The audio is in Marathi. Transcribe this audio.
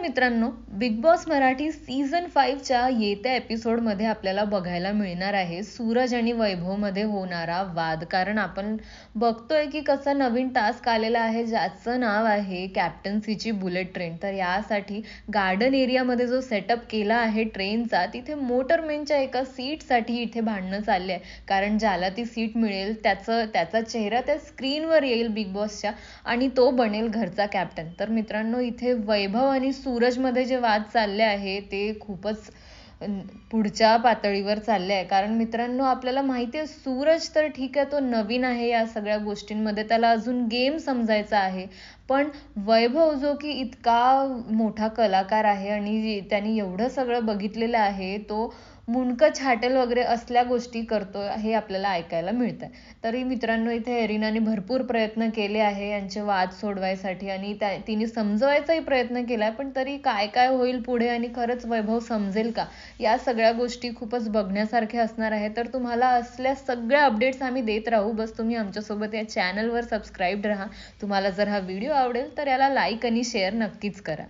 मित्रांनो, बिग बॉस मराठी सीझन 5च्या येत्या एपिसोडमध्ये आपल्याला बघायला मिळणार आहे सूरज आणि वैभवमध्ये होणारा वाद. कारण आपण बघतोय की कसा नवीन टास्क आलेला आहे ज्याचं नाव आहे कॅप्टन्सीची बुलेट ट्रेन. तर यासाठी गार्डन एरियामध्ये जो सेटअप केला आहे ट्रेनचा, तिथे मोटरमॅनच्या एका सीटसाठी इथे भांडणं चालले आहे. कारण ज्याला ती सीट मिळेल त्याचा चेहरा त्या स्क्रीनवर येईल बिग बॉसच्या आणि तो बनेल घरचा कॅप्टन. तर मित्रांनो, इथे वैभव आणि सूरजमध्ये जे वाद चालले आहे ते खूपच पुढच्या पातळीवर चालले आहे. कारण मित्रांनो, आपल्याला माहिती आहे सूरज तर ठीक आहे, तो नवीन आहे या सगळ्या गोष्टींमध्ये, त्याला अजून गेम समजायचा आहे. पण वैभव जो की इतका मोठा कलाकार आहे आणि त्यांनी एवढं सगळं बघितलेलं आहे, तो मुंडकं छाटेल वगैरे असल्या गोष्टी करतोय हे आपल्याला ऐकायला मिळतंय. तरी मित्रांनो, इथे एरिनाने भरपूर प्रयत्न केले आहे यांचे वाद सोडवायसाठी आणि तिने समजवायचाही प्रयत्न केलाय. पण तरी काय काय होईल पुढे आणि खरंच वैभव समजेल का, या सगळ्या गोष्टी खूपच बघण्यासारख्या असणार आहे. तर तुम्हाला असल्या सगळ्या अपडेट्स आम्ही देत राहू. बस तुम्ही आमच्यासोबत या चॅनलवर सबस्क्राईब राहा. तुम्हाला जर हा व्हिडिओ आवडेल तर याला लाईक आणि शेअर नक्कीच करा.